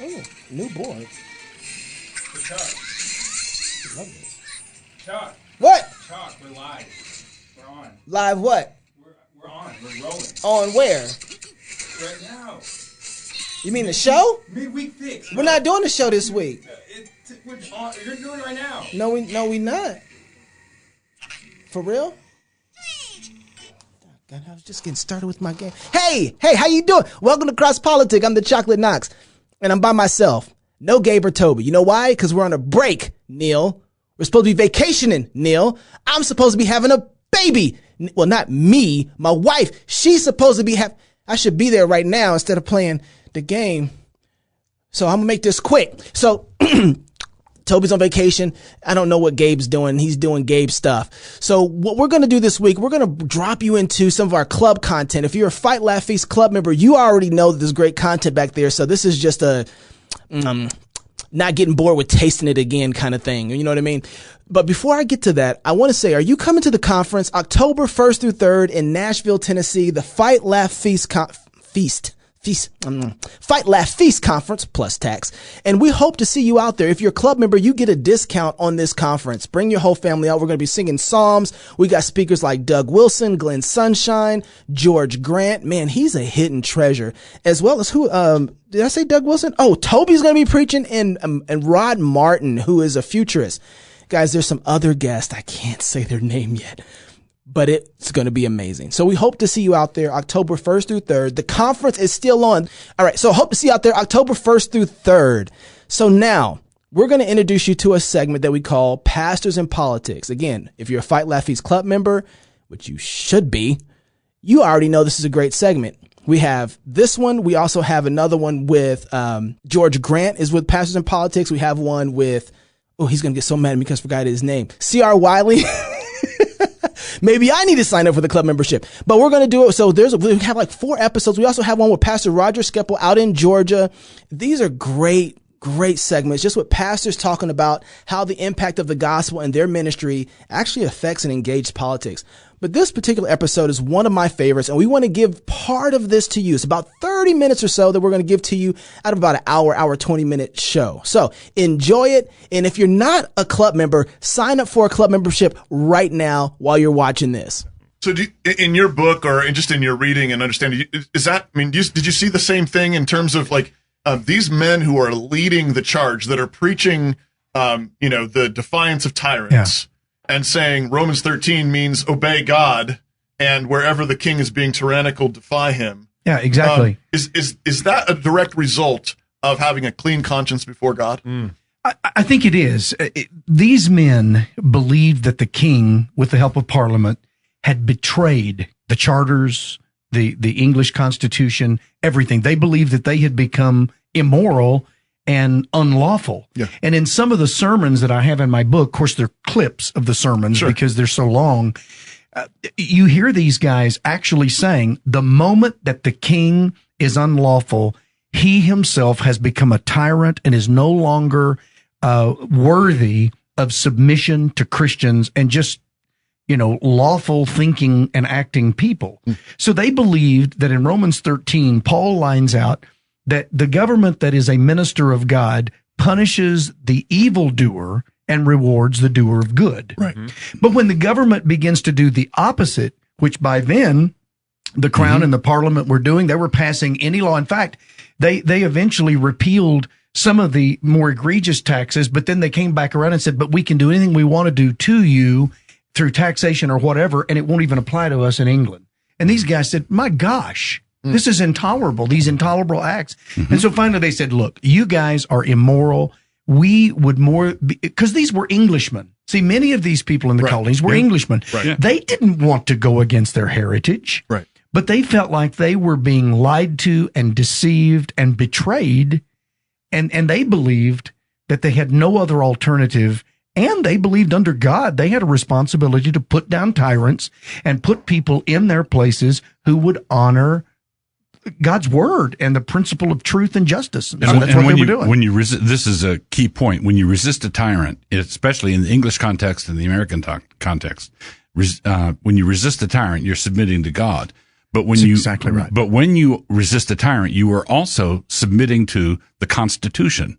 Oh, new board. Chuck. Love this. Chuck. What? Chuck, we're live. We're on. Live what? We're on. We're rolling. On where? Right now. You mean the show? Midweek fix. We're not doing the show this week. We're on. You're doing it right now. No, we not. For real? God, I was just getting started with my game. Hey, how you doing? Welcome to Cross Politic. I'm the Chocolate Knox, and I'm by myself. No Gabe or Toby. You know why? Because we're on a break, Neil. We're supposed to be vacationing, Neil. I'm supposed to be having a baby. Well, not me. My wife. She's supposed to be I should be there right now instead of playing the game. So I'm going to make this quick. So Toby's on vacation. I don't know what Gabe's doing. He's doing Gabe stuff. So what we're going to do this week, we're going to drop you into some of our club content. If you're a Fight Laugh Feast club member, you already know that there's great content back there. So this is just a not getting bored with tasting it again kind of thing. You know what I mean? But before I get to that, I want to say, are you coming to the conference October 1st through 3rd in Nashville, Tennessee, the Fight Laugh Feast Fight Laugh Feast Conference plus tax. And we hope to see you out there. If you're a club member, you get a discount on this conference. Bring your whole family out. We're going to be singing psalms. We got speakers like Doug Wilson, Glenn Sunshine, George Grant. Man, he's a hidden treasure. As well as who, did I say Doug Wilson? Oh, Toby's going to be preaching and Rod Martin, who is a futurist. Guys, there's some other guests. I can't say their name yet, but it's going to be amazing. So we hope to see you out there October 1st through 3rd. The conference is still on. All right. So hope to see you out there October 1st through 3rd. So now we're going to introduce you to a segment that we call Pastors in Politics. Again, if you're a Fight Laugh Feast club member, which you should be, you already know this is a great segment. We have this one. We also have another one with George Grant is with Pastors in Politics. We have one with, oh, he's going to get so mad at me because I forgot his name. C.R. Wiley. Maybe I need to sign up for the club membership, but we're going to do it. So we have like 4 episodes. We also have one with Pastor Roger Skeppel out in Georgia. These are great segments, just with pastors talking about how the impact of the gospel and their ministry actually affects and engages politics. But this particular episode is one of my favorites, and we want to give part of this to you. It's about 30 minutes or so that we're going to give to you out of about an hour 20-minute show. So enjoy it. And if you're not a club member, sign up for a club membership right now while you're watching this. So in your book or just in your reading and understanding, did you see the same thing in terms of like these men who are leading the charge that are preaching, the defiance of tyrants? Yeah. And saying Romans 13 means obey God, and wherever the king is being tyrannical, defy him. Yeah, exactly. Is that a direct result of having a clean conscience before God? I think it is. These men believed that the king, with the help of Parliament, had betrayed the charters, the English Constitution, everything. They believed that they had become immoral and unlawful. Yeah. And in some of the sermons that I have in my book, of course, they're clips of the sermons because they're so long. You hear these guys actually saying the moment that the king is unlawful, he himself has become a tyrant and is no longer worthy of submission to Christians and just, lawful thinking and acting people. So they believed that in Romans 13, Paul lines out that the government that is a minister of God punishes the evildoer and rewards the doer of good. Right. But when the government begins to do the opposite, which by then the Crown and the Parliament were doing, they were passing any law. In fact, they eventually repealed some of the more egregious taxes, but then they came back around and said, but we can do anything we want to do to you through taxation or whatever, and it won't even apply to us in England. And these guys said, my gosh, this is intolerable, these intolerable acts. And so finally they said, look, you guys are immoral. We would because these were Englishmen. See, many of these people in the colonies were Englishmen. Right. They didn't want to go against their heritage, but they felt like they were being lied to and deceived and betrayed. And they believed that they had no other alternative. And they believed under God, they had a responsibility to put down tyrants and put people in their places who would honor God's word and the principle of truth and justice. So that's what they were doing. When you resist, this is a key point. When you resist a tyrant, especially in the English context and the American context, when you resist a tyrant, you're submitting to God. But when That's you exactly right. But when you resist a tyrant, you are also submitting to the Constitution.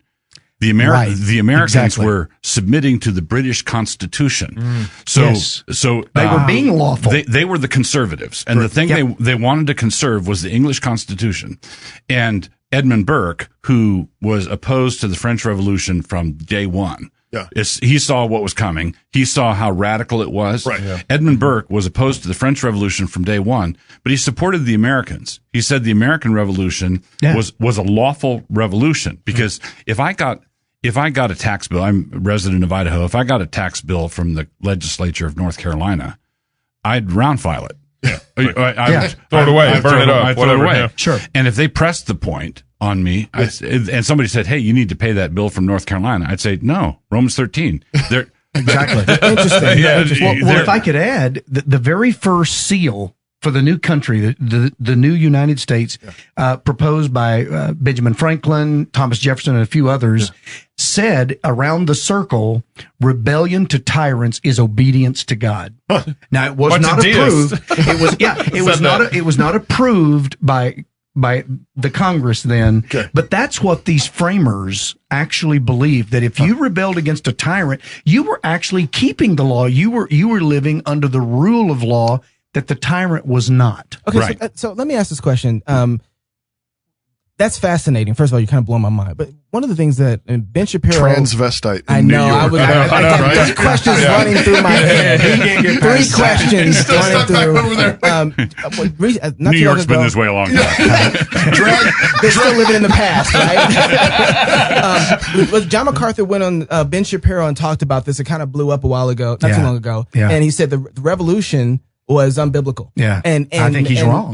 The Right. the Americans Exactly. were submitting to the British Constitution. So Yes. so They were being lawful. They were the conservatives, and the thing Yep. they wanted to conserve was the English Constitution. And Edmund Burke, who was opposed to the French Revolution from day one, he saw what was coming. He saw how radical it was. Right. Yeah. Edmund Burke was opposed to the French Revolution from day one, but he supported the Americans. He said the American Revolution was a lawful revolution because if I got a tax bill, I'm a resident of Idaho. If I got a tax bill from the legislature of North Carolina, I'd round file it. Yeah. Throw it away, burn it up, I'd throw whatever. it away. Yeah. Sure. And if they pressed the point on me, and somebody said, "Hey, you need to pay that bill from North Carolina," I'd say, "No, Romans 13." They're Exactly. Interesting. Yeah, Well, if I could add, the very first seal for the new country, the new United States, proposed by Benjamin Franklin, Thomas Jefferson, and a few others, said around the circle, rebellion to tyrants is obedience to God. Now, it was Bunch not of deists. approved. It was, it was not approved by the Congress then, but that's what these framers actually believed, that if you rebelled against a tyrant, you were actually keeping the law. You were living under the rule of law that the tyrant was not. Okay, Right. so let me ask this question. That's fascinating. First of all, you kind of blow my mind. But one of the things that Ben Shapiro, Transvestite. I in know, New York. I was right? three questions running through my head. Three questions Still running stuck back through. over there. Not New too York's long been ago, this way a long time. they're still living in the past, right? But John MacArthur went on Ben Shapiro and talked about this. It kind of blew up a while ago, not too long ago. Yeah. And he said the revolution was unbiblical. Yeah. And I think he's wrong.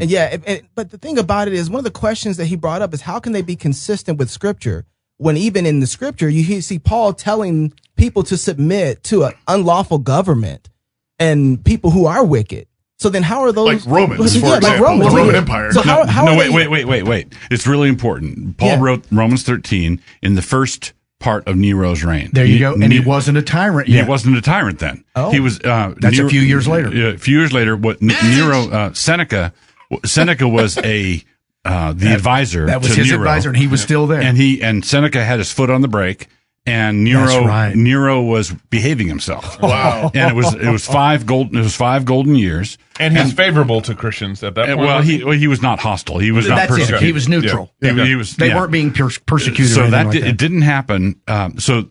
But the thing about it is, one of the questions that he brought up is how can they be consistent with Scripture when even in the Scripture you see Paul telling people to submit to an unlawful government and people who are wicked. So then how are those Like Romans, for like example, Romans, the Roman Empire. So how No, are they- wait. It's really important. Paul wrote Romans 13 in the first part of Nero's reign. There you go. And he wasn't a tyrant He yet. wasn't a tyrant then. Oh. He was. That's a few years later. A few years later, what Nero, Seneca was the advisor. That was to his Nero, advisor, and he was still there. and Seneca had his foot on the brake, and That's right. Nero was behaving himself. Wow. And it was 5 golden years. And he's favorable to Christians at that point. Well, he was not hostile. He was not That's it. persecuted. He was neutral. He was. They yeah. weren't being persecuted. So or anything that like that. it didn't happen. So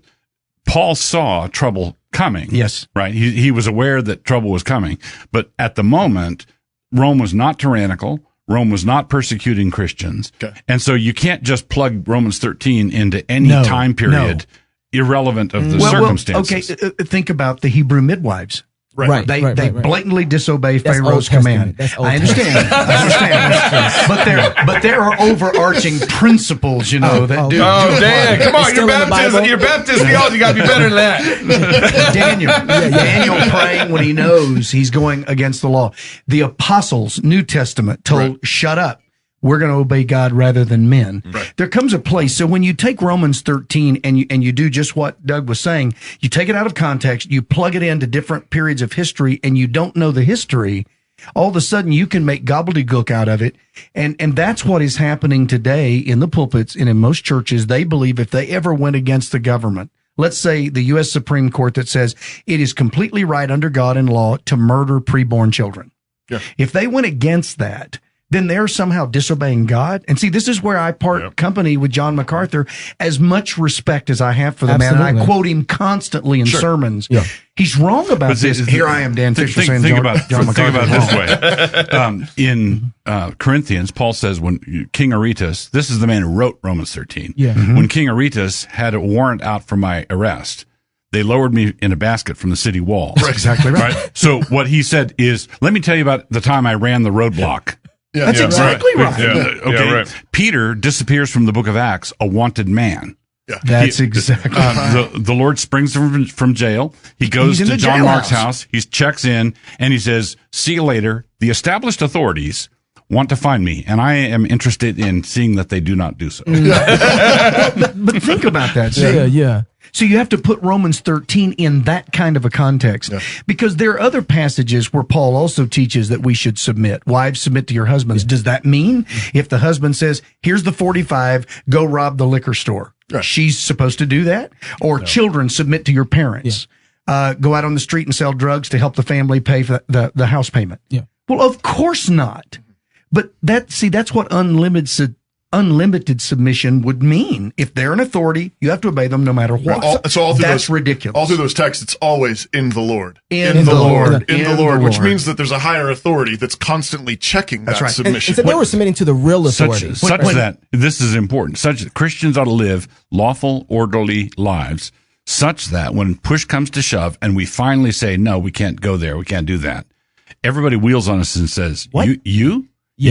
Paul saw trouble coming. Yes. Right. He was aware that trouble was coming, but at the moment, Rome was not tyrannical. Rome was not persecuting Christians. Okay. And so you can't just plug Romans 13 into any No, time period irrelevant of the Well, circumstances. okay. Think about the Hebrew midwives. Right. They right. blatantly disobey That's Old Pharaoh's Testament. command. That's Old I understand. But there are overarching principles, that do. Oh, Dan, come on, It's still in the Bible. your Baptist theology got to be better than that. Daniel praying when he knows he's going against the law. The apostles, New Testament, told, shut up. We're going to obey God rather than men. Right. There comes a place. So when you take Romans 13 and you do just what Doug was saying, you take it out of context, you plug it into different periods of history, and you don't know the history, all of a sudden you can make gobbledygook out of it. And that's what is happening today in the pulpits and in most churches. They believe if they ever went against the government, let's say the U.S. Supreme Court that says it is completely right under God and law to murder preborn children. Yeah. If they went against that, then they're somehow disobeying God. And see, this is where I part company with John MacArthur. As much respect as I have for the man, and I Absolutely. quote him constantly in sermons. Yeah. He's wrong about But this. Here I am, Dan Fisher, saying think John about MacArthur it is this way. In Corinthians, Paul says when King Aretas, this is the man who wrote Romans 13. Yeah. When King Aretas had a warrant out for my arrest, they lowered me in a basket from the city wall. That's exactly right. So what he said is, let me tell you about the time I ran the roadblock. Yeah. That's exactly right. Yeah. Okay. right. Peter disappears from the book of Acts, a wanted man. That's exactly right. The Lord springs him from jail. He goes He's in to the John jailhouse. Mark's house. He checks in and he says, see you later. The established authorities want to find me, and I am interested in seeing that they do not do so. But think about that. See? Yeah. So you have to put Romans 13 in that kind of a context, because there are other passages where Paul also teaches that we should submit. Wives, submit to your husbands. Does that mean if the husband says, here's the 45, go rob the liquor store, she's supposed to do that? Or children, submit to your parents. Go out on the street and sell drugs to help the family pay for the house payment. Yeah. Well, of course not. But that's what unlimited submission would mean. If they're an authority, you have to obey them no matter what. That's ridiculous. All through those texts, it's always in the Lord. In the Lord. In the Lord, which means that there's a higher authority that's constantly checking that submission. And so they were submitting to the real authority. Such that, this is important, such that Christians ought to live lawful, orderly lives, such that when push comes to shove and we finally say, no, we can't go there, we can't do that, everybody wheels on us and says, you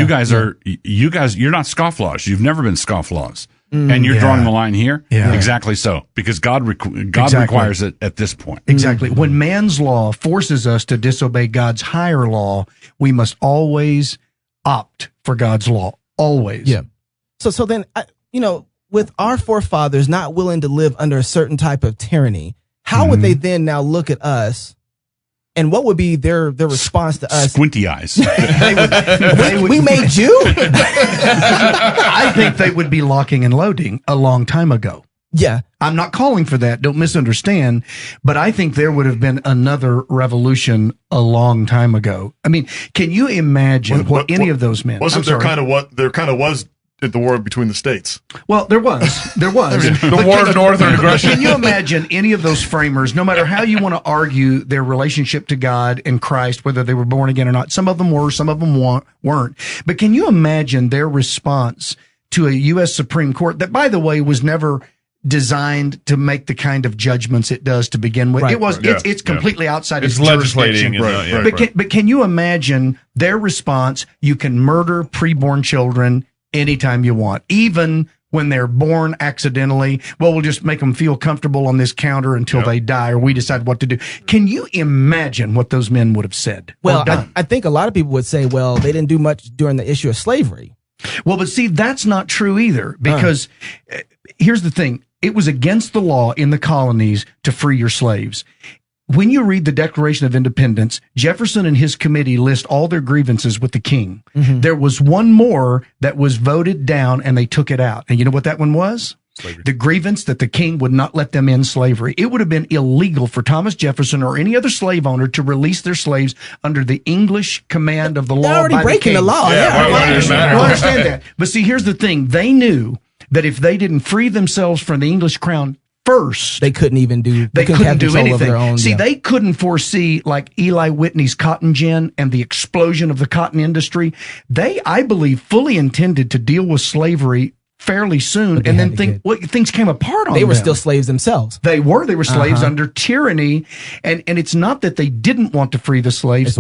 guys, you're not scofflaws. You've never been scofflaws. And you're drawing the line here? Yeah. Exactly so. Because God requires it at this point. Exactly. When man's law forces us to disobey God's higher law, we must always opt for God's law. Always. Yeah. So then, with our forefathers not willing to live under a certain type of tyranny, how would they then now look at us? And what would be their response to us? Squinty eyes. We made you? I think they would be locking and loading a long time ago. Yeah. I'm not calling for that. Don't misunderstand. But I think there would have been another revolution a long time ago. I mean, can you imagine what any of those men? Wasn't there kind of was at the war between the states? Well, there was. The war of northern aggression. Can you imagine any of those framers, no matter how you want to argue their relationship to God and Christ, whether they were born again or not? Some of them were, some of them weren't. But can you imagine their response to a U.S. Supreme Court that, by the way, was never designed to make the kind of judgments it does to begin with? It's completely outside its legislating. But can you imagine their response? You can murder preborn children anytime you want, even when they're born accidentally. Well, we'll just make them feel comfortable on this counter until they die, or we decide what to do. Can you imagine what those men would have said? Well, I think a lot of people would say, well, they didn't do much during the issue of slavery. Well, but see, that's not true either, because here's the thing. It was against the law in the colonies to free your slaves. When you read the Declaration of Independence, Jefferson and his committee list all their grievances with the king. Mm-hmm. There was one more that was voted down, and they took it out. And you know what that one was? Slavery. The grievance that the king would not let them end slavery. It would have been illegal for Thomas Jefferson or any other slave owner to release their slaves under the English command of the law. They're already breaking the law. I understand that. But see, here's the thing. They knew that if they didn't free themselves from the English crown first, they couldn't even do. They couldn't do anything. See, they couldn't foresee like Eli Whitney's cotton gin and the explosion of the cotton industry. They, I believe, fully intended to deal with slavery fairly soon, and then things came apart on them. They were still slaves themselves. They were slaves under tyranny, and it's not that they didn't want to free the slaves.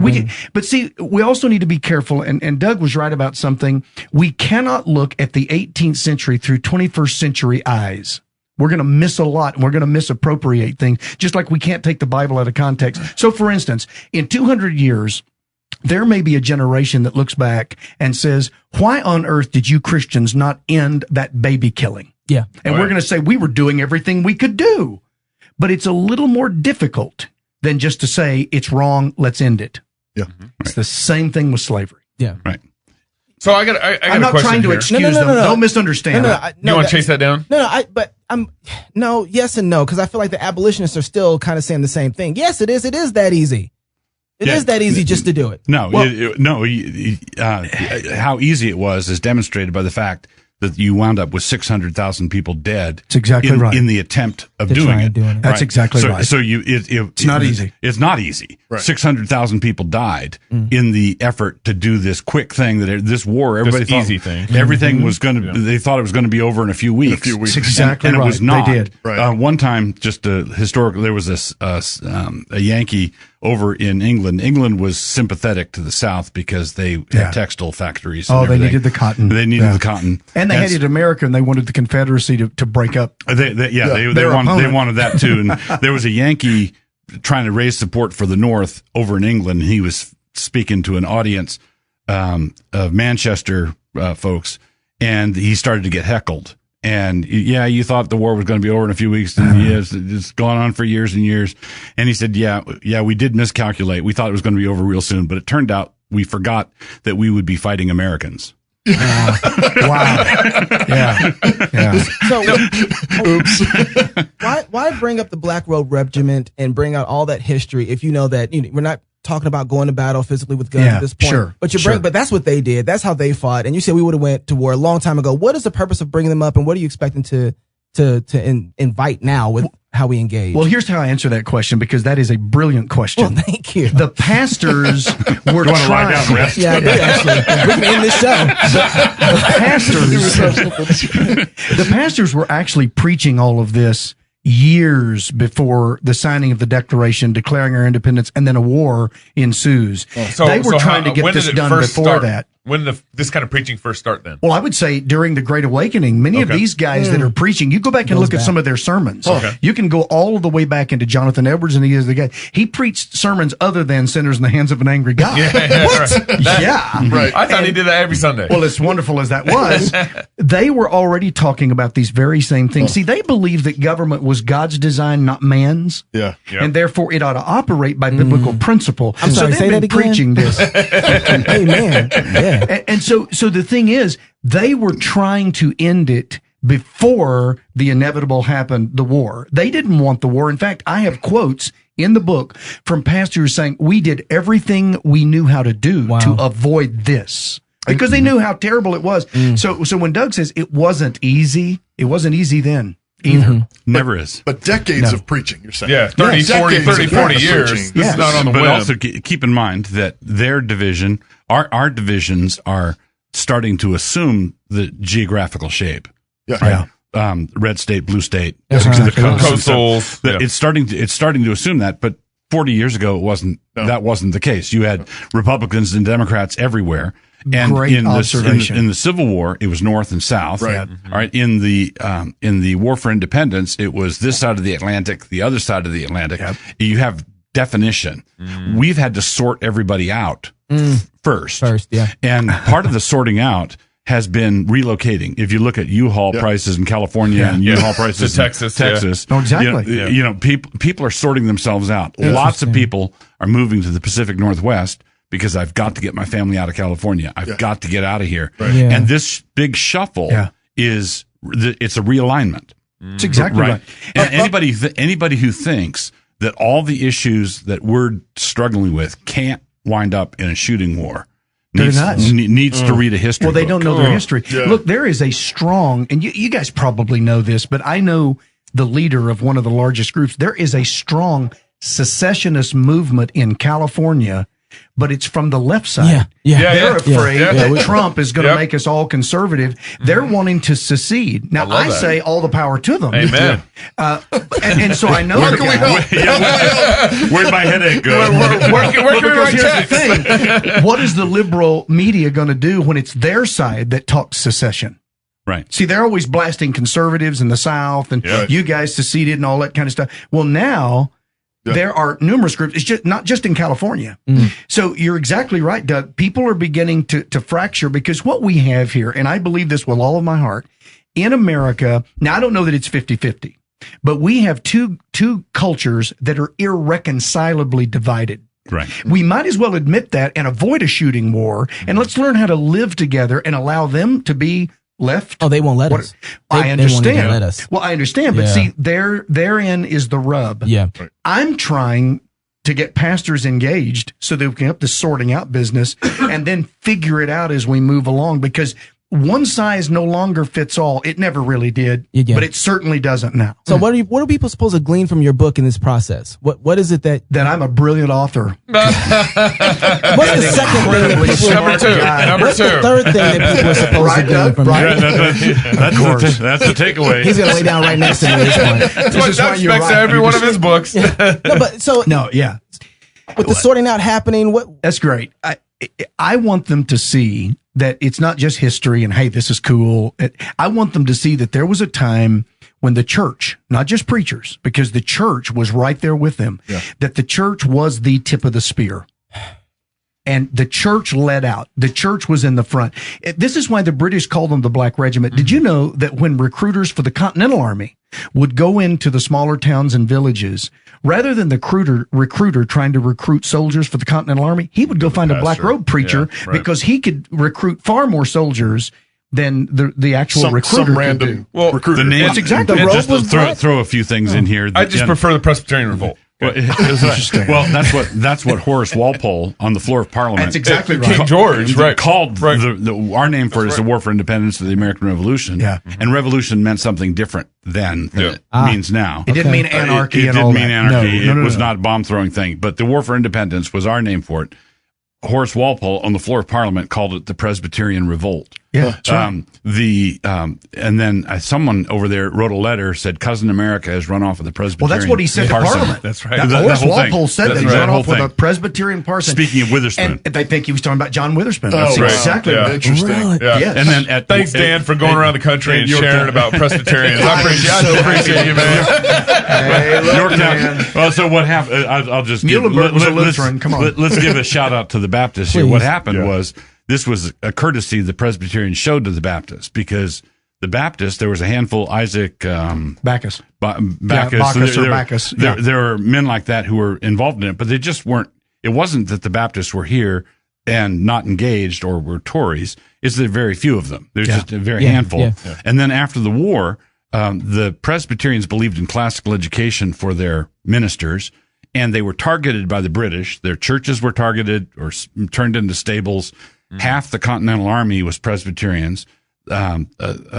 But see, we also need to be careful, and Doug was right about something. We cannot look at the 18th century through 21st century eyes. We're going to miss a lot, and we're going to misappropriate things, just like we can't take the Bible out of context. So, for instance, in 200 years, there may be a generation that looks back and says, why on earth did you Christians not end that baby killing? Yeah. And we're going to say we were doing everything we could do. But it's a little more difficult than just to say it's wrong, let's end it. Yeah. It's the same thing with slavery. Yeah. Right. So I got a question. I'm not trying to excuse them. Don't misunderstand. You want to chase that down? Yes and no, because I feel like the abolitionists are still kind of saying the same thing. Yes, it is. It is that easy. It is that easy just to do it. How easy it was is demonstrated by the fact that you wound up with 600,000 people dead. That's exactly right. In the attempt of doing it. That's exactly right. So it's not easy. It's not easy. Right. 600,000 people died in the effort to do this quick thing this war. Everybody thought easy thing. Everything was going to. They thought it was going to be over in a few weeks. That's exactly and right. it was not. They did. Right. One time, just historically, there was this a Yankee over in England. England was sympathetic to the South because they had textile factories. They needed the cotton. They needed the cotton. And they hated America, and they wanted the Confederacy to break up. They wanted that too. And there was a Yankee trying to raise support for the North over in England. He was speaking to an audience of Manchester folks, and he started to get heckled. And yeah, you thought the war was going to be over in a few weeks, and yes, it's gone on for years and years. And he said, yeah, we did miscalculate. We thought it was going to be over real soon, but it turned out we forgot that we would be fighting Americans. Wow. Yeah. So, why bring up the Black Robe Regiment and bring out all that history if you know that we're not talking about going to battle physically with guns at this point? Sure, but but that's what they did. That's how they fought. And you said we would have went to war a long time ago. What is the purpose of bringing them up, and what are you expecting to invite now with how we engage? Well, here's how I answer that question, because that is a brilliant question. Well, thank you. The pastors were You want to write down the rest? Yeah, I do actually. We can end this show. The pastors were actually preaching all of this years before the signing of the Declaration, declaring our independence, and then a war ensues. They were trying to get this done before that. When did this kind of preaching first start then? Well, I would say during the Great Awakening, many of these guys that are preaching, you go back and look at some of their sermons. Okay. You can go all the way back into Jonathan Edwards, and he is the guy. He preached sermons other than Sinners in the Hands of an Angry God. Right. I thought he did that every Sunday. Well, as wonderful as that was, they were already talking about these very same things. See, they believed that government was God's design, not man's. Yeah. And therefore it ought to operate by biblical principle. I'm sorry, so say they've that been again? preaching this. Amen. Yeah. And so the thing is, they were trying to end it before the inevitable happened, the war. They didn't want the war. In fact, I have quotes in the book from pastors saying, we did everything we knew how to do to avoid this, because they knew how terrible it was. So when Doug says it wasn't easy then either. Never is. But decades of preaching, you're saying. Yeah, 30, 40 years. Preaching. This is not on the But whim. also keep in mind that their division, our divisions are starting to assume the geographical shape. Yeah. Red state, blue state, Exactly. the coast, Coastals. That it's starting to assume that, but 40 years ago that wasn't the case. You had Republicans and Democrats everywhere. And Great in observation. in the Civil War, it was North and South. Right. All right. In the War for Independence, it was this side of the Atlantic, the other side of the Atlantic. You have definition. We've had to sort everybody out first. Yeah. And part of the sorting out has been relocating. If you look at U-Haul prices in California and U-Haul prices To in Texas, Texas, Oh, exactly. you know, people are sorting themselves out. Lots of people are moving to the Pacific Northwest because I've got to get my family out of California. I've got to get out of here. Right. Yeah. And this big shuffle it's a realignment. That's exactly right. And anybody who thinks that all the issues that we're struggling with can't wind up in a shooting war needs to read a history Well, they book. don't know their history. Yeah. Look, there is a strong, and you guys probably know this, but I know the leader of one of the largest groups. There is a strong secessionist movement in California, but it's from the left side. They're afraid that Trump is going to make us all conservative. They're wanting to secede. Now, I say all the power to them. Amen. And so I know the guy. Where'd my headache go? Where can we Because write here's checks? the thing. What is the liberal media going to do when it's their side that talks secession? Right. See, they're always blasting conservatives in the South and you guys seceded and all that kind of stuff. Well, now there are numerous groups. It's just not just in California. So you're exactly right, Doug. People are beginning to fracture, because what we have here, and I believe this with all of my heart, in America, now I don't know that it's 50-50, but we have two cultures that are irreconcilably divided. Right. We might as well admit that and avoid a shooting war, and let's learn how to live together and allow them to be left. Oh, they won't let us. I They won't even understand. let us. Well, I understand, but see, therein is the rub. Yeah. I'm trying to get pastors engaged so that we can help this sorting out business and then figure it out as we move along, because one size no longer fits all. It never really did, but it certainly doesn't now. So what are people supposed to glean from your book in this process? What is it that I'm a brilliant author. what's the second thing that people Number two. the third thing that people are supposed to glean from you? That's the takeaway. He's gonna lay down right next to me at this point. That's what Doug expects of every one of his books. No, but so with the sorting out happening, That's great. I want them to see that it's not just history and, hey, this is cool. I want them to see that there was a time when the church, not just preachers, because the church was right there with them, that the church was the tip of the spear. And the church led out. The church was in the front. This is why the British called them the Black Regiment. Did you know that when recruiters for the Continental Army would go into the smaller towns and villages, rather than the recruiter trying to recruit soldiers for the Continental Army, he would go find a black robe preacher because he could recruit far more soldiers than the actual recruiter. Some random recruiter. The name, That's exactly. and just to throw a few things in here. I just prefer the Presbyterian Revolt. Well, that's what Horace Walpole on the floor of Parliament. That's exactly right. King George, called our name for it is the War for Independence of the American Revolution. Yeah. And revolution meant something different then than it means now. It didn't mean anarchy. It didn't mean anarchy. It was not a bomb throwing thing. But the War for Independence was our name for it. Horace Walpole on the floor of Parliament called it the Presbyterian Revolt. Yeah. And then someone over there wrote a letter, said Cousin America has run off with the Presbyterian. Well, that's what he said to parson. Parliament. That's right. Horace Walpole said that he That run whole off with thing. a Presbyterian parson. Speaking of Witherspoon. And they think he was talking about John Witherspoon. Oh, That's right. exactly Yeah. right. Interesting. Really? Yeah. Yes. And then Thanks, Dan, for going around the country and sharing about Presbyterians. I appreciate you, man. Hey, look, Yorktown. man. Well, so what happened? I'll just give. Muhlenberg was a Lutheran. Come on. Let's give a shout out to the Baptists here. Please. What happened was this was a courtesy the Presbyterians showed to the Baptists because the Baptists, there was a handful, Isaac Bacchus. Bacchus. Bacchus. Yeah. There were men like that who were involved in it, but they just weren't. It wasn't that the Baptists were here and not engaged or were Tories. It's that very few of them. There's just a very handful. Yeah. And then after the war, the Presbyterians believed in classical education for their ministers, and they were targeted by the British. Their churches were targeted or turned into stables. Half the Continental Army was Presbyterians. A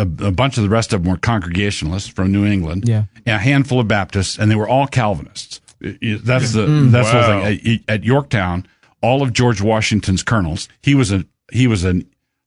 bunch of the rest of them were Congregationalists from New England. Yeah. And a handful of Baptists, and they were all Calvinists. That's the whole thing. At Yorktown, all of George Washington's colonels, he was a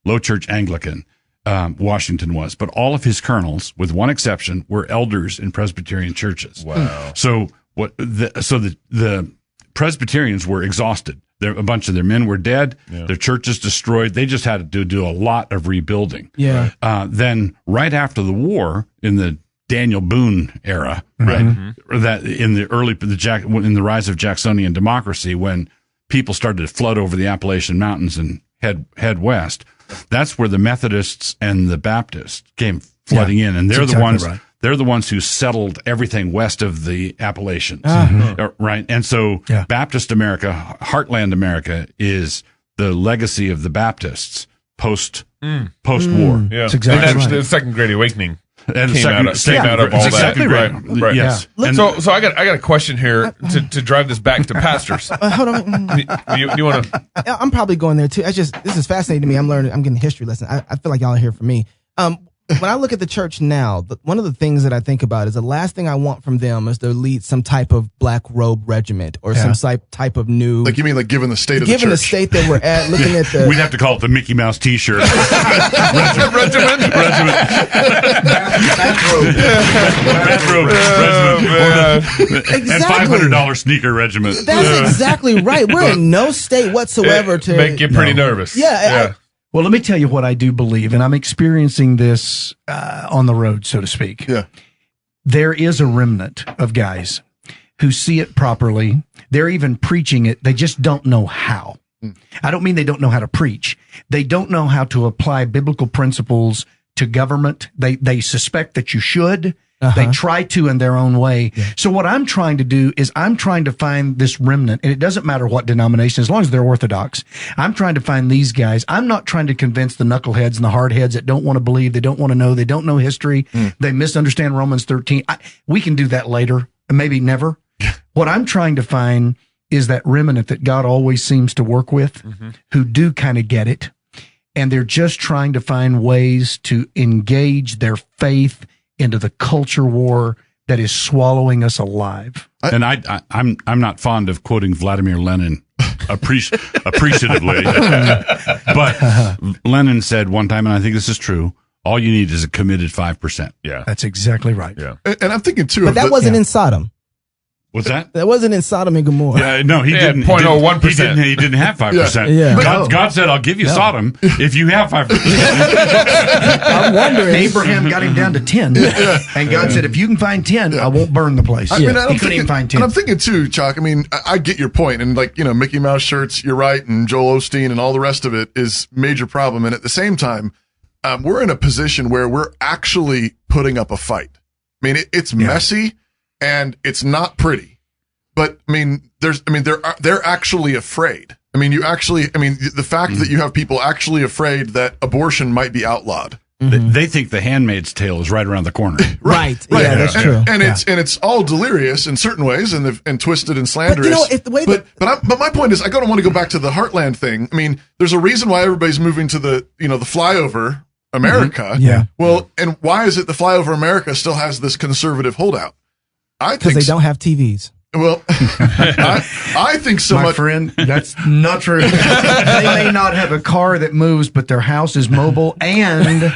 low church Anglican. Washington was, but all of his colonels, with one exception, were elders in Presbyterian churches. Wow. So the Presbyterians were exhausted. A bunch of their men were dead. Yeah. Their churches destroyed. They just had to do a lot of rebuilding. Yeah. Then right after the war, in the Daniel Boone era, right, that in the in the rise of Jacksonian democracy, when people started to flood over the Appalachian Mountains and head west, that's where the Methodists and the Baptists came flooding in, and they're the ones. Right. They're the ones who settled everything west of the Appalachians, right? And so Baptist America, Heartland America, is the legacy of the Baptists post-war. Yeah. That's exactly and right. The Second Great Awakening And came out of all exactly that. Right. Yes. And so I got a question here to drive this back to pastors. Hold on. You want to? I'm probably going there too. This is fascinating to me. I'm getting a history lesson. I feel like y'all are here for me. When I look at the church now, one of the things that I think about is the last thing I want from them is to lead some type of black robe regiment or some type of new. Like, you mean like given the state of the church? Given the state that we're at, looking at the. We'd have to call it the Mickey Mouse T-shirt. Regiment. Regiment. Exactly. And $500 sneaker regiment. That's exactly right. We're in no state whatsoever to make you pretty nervous. Yeah. Well, let me tell you what I do believe, and I'm experiencing this on the road, so to speak. Yeah. There is a remnant of guys who see it properly. They're even preaching it. They just don't know how. I don't mean they don't know how to preach. They don't know how to apply biblical principles to government. They suspect that you should. They try to in their own way. Yeah. So what I'm trying to do is I'm trying to find this remnant, and it doesn't matter what denomination, as long as they're Orthodox. I'm trying to find these guys. I'm not trying to convince the knuckleheads and the hardheads that don't want to believe, they don't want to know, they don't know history, they misunderstand Romans 13. We can do that later, maybe never. What I'm trying to find is that remnant that God always seems to work with, who do kind of get it, and they're just trying to find ways to engage their faith into the culture war that is swallowing us alive. And I'm not fond of quoting Vladimir Lenin appreciatively, but Lenin said one time, and I think this is true, all you need is a committed 5%. Yeah. That's exactly right. Yeah. And I'm thinking too, But that wasn't in Sodom. What's that? That wasn't in Sodom and Gomorrah. Yeah, no, he Yeah, didn't. 0.01%. He didn't have 5%. Yeah. God said, "I'll give you Sodom if you have 5%." I'm wondering. Abraham got him down to 10, and God said, "If you can find 10, I won't burn the place." I mean, He couldn't even find 10. And I'm thinking too, Chuck. I mean, I get your point, and like Mickey Mouse shirts. You're right, and Joel Osteen and all the rest of it is major problem. And at the same time, we're in a position where we're actually putting up a fight. I mean, it's messy and it's not pretty, but I mean, they're actually afraid. I mean, the fact that you have people actually afraid that abortion might be outlawed. They think The Handmaid's Tale is right around the corner. Right. Yeah, that's true. And it's all delirious in certain ways and twisted and slanderous. But But my point is, I don't want to go back to the Heartland thing. I mean, there's a reason why everybody's moving to the flyover America. Yeah. Well, and why is it the flyover America still has this conservative holdout? I because think they don't have TVs. Well, I think so My much. friend, that's not true. They may not have a car that moves, but their house is mobile and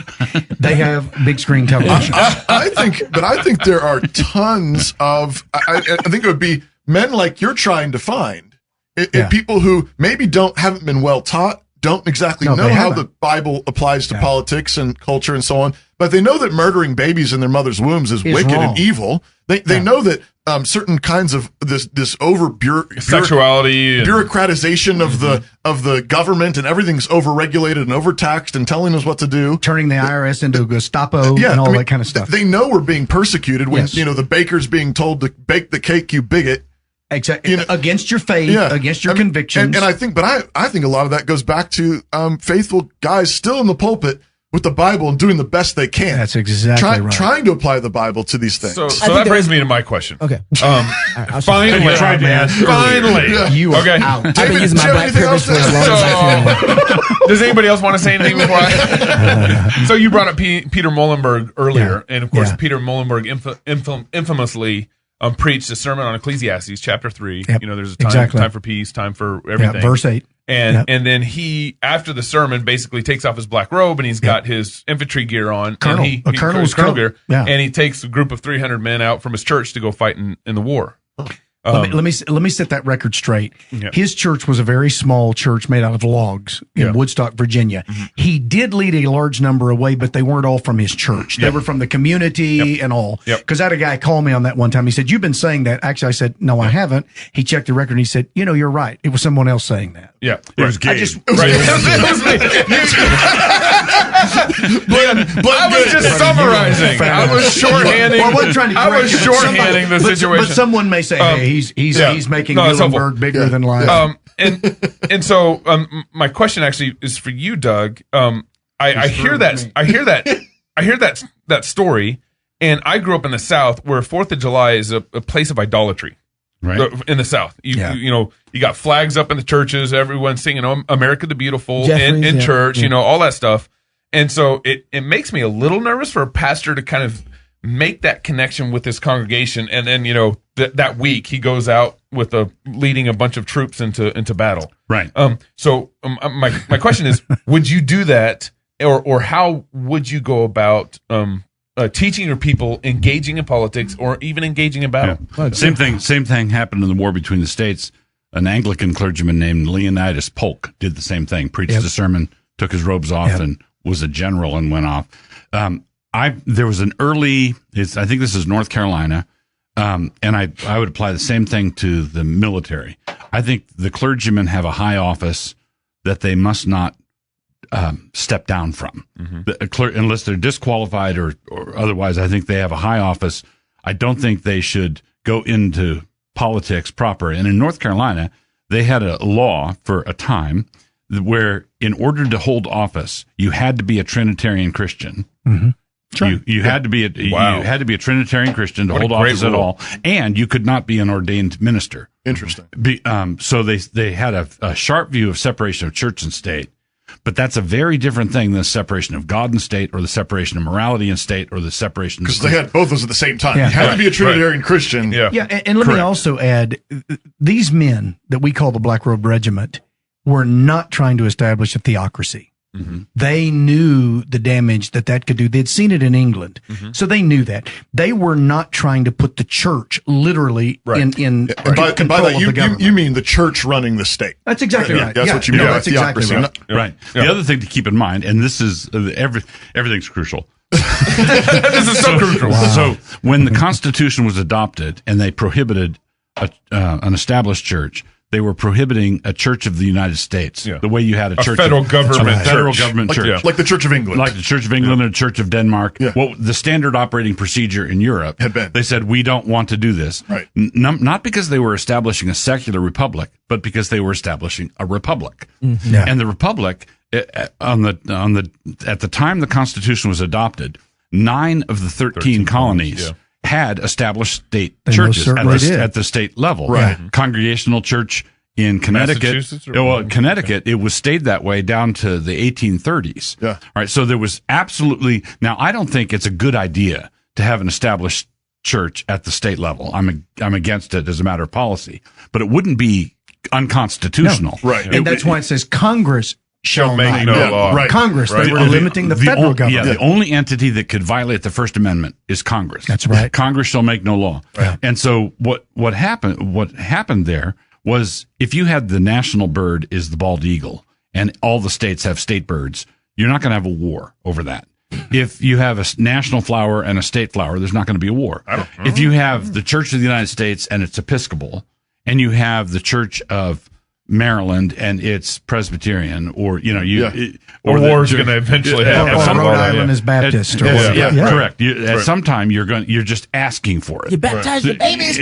they have big screen television. I think there are tons of. I think it would be men like you're trying to find, people who maybe haven't been well taught, don't exactly know how the Bible applies to politics and culture and so on, but they know that murdering babies in their mother's wombs is wicked wrong. and evil. They know that certain kinds of this over sexuality, bureaucratization of the government and everything's overregulated and overtaxed and telling us what to do, turning the IRS into Gestapo and all that kind of stuff. They know we're being persecuted when the baker's being told to bake the cake, you bigot. Exactly. Against your faith, against your convictions. And I think a lot of that goes back to faithful guys still in the pulpit with the Bible and doing the best they can. That's exactly right. Trying to apply the Bible to these things. So that brings me to my question. Okay. Finally, you are out. I've been using my black privilege for as long as I can. Does anybody else want to say anything before I? So you brought up Peter Muhlenberg earlier, and of course, Peter Muhlenberg infamously preached a sermon on Ecclesiastes chapter 3. Yep. There's a time for peace, time for everything. Verse 8. And then he, after the sermon, basically takes off his black robe and he's got his infantry gear on. Colonel's colonel gear. Yeah. And he takes a group of 300 men out from his church to go fight in the war. Let me set that record straight. Yeah. His church was a very small church made out of logs in Woodstock, Virginia. Mm-hmm. He did lead a large number away, but they weren't all from his church. They were from the community and all. Because I had a guy call me on that one time. He said, "You've been saying that." Actually, I said, "No, I haven't." He checked the record and he said, "You're right. It was someone else saying that." Yeah. It was gay. I was just summarizing. I was shorthanding. I wasn't trying to I was shorthanding the situation. But someone may say, "Hey, he's making Muhlenberg bigger than life." And so my question actually is for you, Doug. I hear that story, and I grew up in the South where 4th of July is a place of idolatry. Right. In the South, you got flags up in the churches, everyone's singing "America the Beautiful" in church, all that stuff. And so it makes me a little nervous for a pastor to kind of make that connection with his congregation, and then that week he goes out with leading a bunch of troops into battle. Right. So my question is, would you do that, or how would you go about teaching your people engaging in politics or even engaging in battle? Yeah. Same thing happened in the war between the states. An Anglican clergyman named Leonidas Polk did the same thing. Preached a sermon, took his robes off, and was a general and went off. There was an early, I think this is North Carolina, and I would apply the same thing to the military. I think the clergymen have a high office that they must not step down from. Mm-hmm. Unless they're disqualified or otherwise. I think they have a high office. I don't think they should go into politics proper. And in North Carolina, they had a law for a time where in order to hold office, you had to be a Trinitarian Christian. Mm-hmm. Sure. You had to be you had to be a Trinitarian Christian to hold office at all, and you could not be an ordained minister. Interesting. So they had a sharp view of separation of church and state, but that's a very different thing than the separation of God and state, or the separation of morality and state, or the separation. Because they had both those at the same time. You had to be a Trinitarian Christian. And let me also add, these men that we call the Black Robe Regiment were not trying to establish a theocracy. They knew the damage that could do. They'd seen it in England. So they knew that. They were not trying to put the church literally in control of the government. You mean the church running the state. That's exactly right. That's what you mean. That's exactly right. Right. The other thing to keep in mind, and this is everything's crucial. This is so crucial. Wow. So when the Constitution was adopted and they prohibited an established church, they were prohibiting a Church of the United States. The way you had a church, federal government church, like the Church of England, like the Church of England or Church of Denmark. Well, the standard operating procedure in Europe had been. They said we don't want to do this. Right. Not because they were establishing a secular republic, but because they were establishing a republic. And the republic at the time the Constitution was adopted, 9 of the 13 colonies had established state churches at the state level. Right. Congregational Church in Connecticut. Connecticut, it was stayed that way down to the 1830s. Yeah. All right. So there was absolutely, now I don't think it's a good idea to have an established church at the state level. I'm against it as a matter of policy, but it wouldn't be unconstitutional. No. Right. And that's why it says Congress shall make not. no law. Right. Congress, they were limiting the federal government. Yeah, the only entity that could violate the First Amendment is Congress. That's right. Congress shall make no law. Right. And so what happened there was, if you had the national bird is the bald eagle and all the states have state birds, you're not going to have a war over that. If you have a national flower and a state flower, there's not going to be a war. If you have the Church of the United States and it's Episcopal, and you have the Church of Maryland and it's Presbyterian, or war is going to eventually happen. Or Rhode Island is Baptist. Correct. At some time you're just asking for it. You baptize your babies.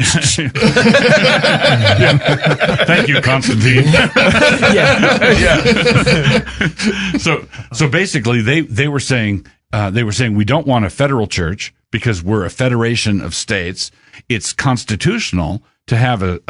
Thank you, Constantine. So basically, they were saying we don't want a federal church because we're a federation of states. It's constitutional to have an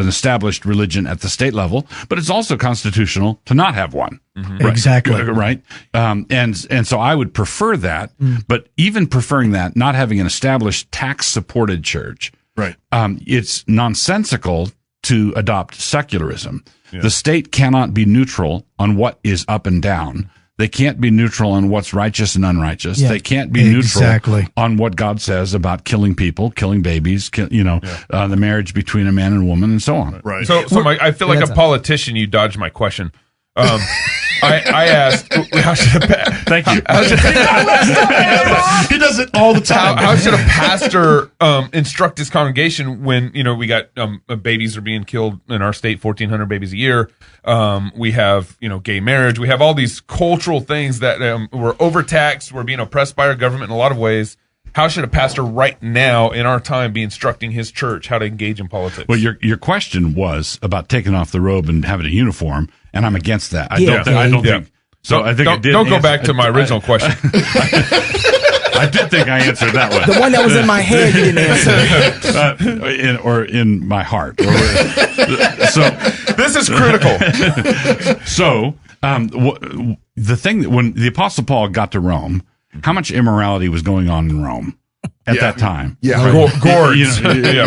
established religion at the state level, but it's also constitutional to not have one. Right. Exactly. Right. And so I would prefer that, but even preferring that, not having an established tax-supported church, right. It's nonsensical to adopt secularism. Yeah. The state cannot be neutral on what is up and down. They can't be neutral on what's righteous and unrighteous. Yeah. They can't be neutral on what God says about killing people, killing babies, the marriage between a man and a woman, and so on. Right. So Mike, I feel like a politician. You dodged my question. I asked, how should thank you. He does it all the time. How should a pastor instruct his congregation when we got babies are being killed in our state, 1,400 babies a year. We have gay marriage. We have all these cultural things that we're overtaxed. We're being oppressed by our government in a lot of ways. How should a pastor right now in our time be instructing his church how to engage in politics? Well, your question was about taking off the robe and having a uniform, and I'm against that. I don't think. So I think don't go back to my original question. I did think I answered that one. The one that was in my head, you didn't answer. Or in my heart. So this is critical. So the thing that when the Apostle Paul got to Rome, how much immorality was going on in Rome at that time? Yeah, gourds.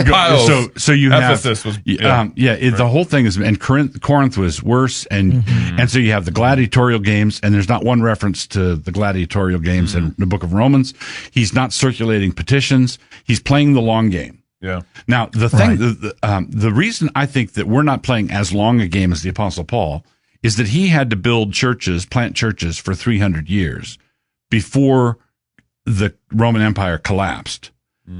Piles. So you Ephesus have was the whole thing is, and Corinth was worse, and so you have the gladiatorial games, and there's not one reference to the gladiatorial games in the book of Romans. He's not circulating petitions. He's playing the long game. Yeah. Now the thing, the reason I think that we're not playing as long a game as the Apostle Paul is that he had to plant churches for 300 years before the Roman Empire collapsed.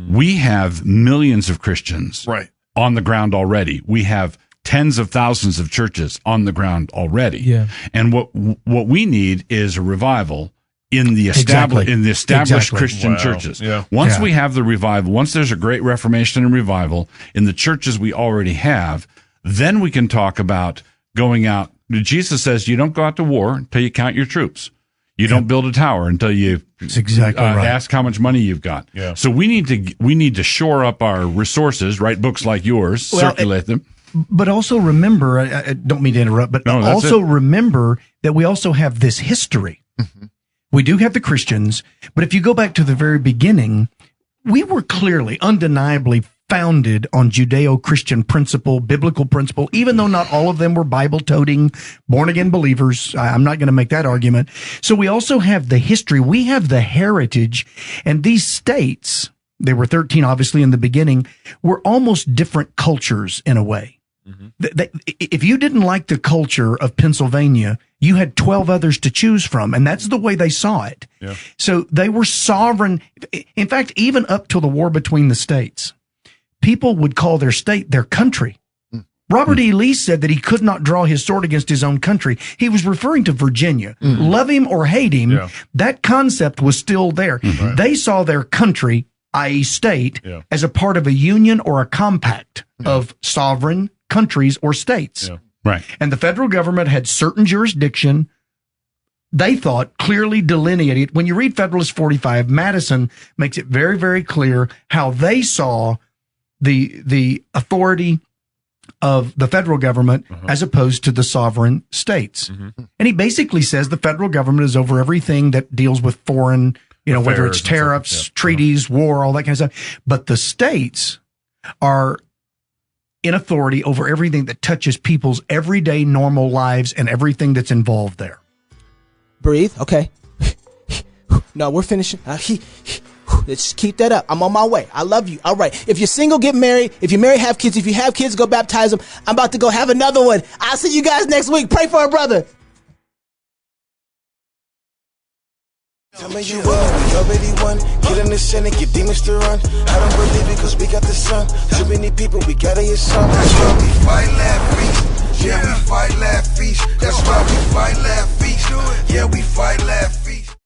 We have millions of Christians on the ground already. We have tens of thousands of churches on the ground already. Yeah. And what we need is a revival in the established Christian churches. Yeah. Once we have the revival, once there's a great reformation and revival in the churches we already have, then we can talk about going out. Jesus says you don't go out to war until you count your troops. You don't build a tower until you ask how much money you've got. Yeah. So we need to shore up our resources, write books like yours, circulate them. But also remember, I don't mean to interrupt, but remember that we also have this history. Mm-hmm. We do have the Christians, but if you go back to the very beginning, we were clearly, undeniably founded on Judeo-Christian principle, biblical principle, even though not all of them were Bible-toting, born-again believers. I'm not going to make that argument. So we also have the history. We have the heritage. And these states, there were 13 obviously in the beginning, were almost different cultures in a way. If you didn't like the culture of Pennsylvania, you had 12 others to choose from, and that's the way they saw it. Yeah. So they were sovereign. In fact, even up till the war between the states, people would call their state their country. Robert E. Lee said that he could not draw his sword against his own country. He was referring to Virginia. Love him or hate him, that concept was still there. They saw their country, i.e. state, as a part of a union or a compact of sovereign countries or states. Right. And the federal government had certain jurisdiction, they thought, clearly delineated. When you read Federalist 45, Madison makes it very, very clear how they saw the authority of the federal government as opposed to the sovereign states. And he basically says the federal government is over everything that deals with foreign, whether it's tariffs, treaties, war, all that kind of stuff. But the states are in authority over everything that touches people's everyday normal lives and everything that's involved there. Breathe. Okay. No, we're finishing. Let's keep that up. I'm on my way. I love you. All right. If you're single, get married. If you're married, have kids. If you have kids, go baptize them. I'm about to go have another one. I'll see you guys next week. Pray for a brother. Tell me you will, we already won. Get in the sin and get demons to run. I don't believe it cause we got the sun. Too many people, we gotta get some. That's why we fight, laugh, feast. Yeah, we fight, laugh, feast. That's why we fight, laugh, feast. Yeah, we fight, laugh,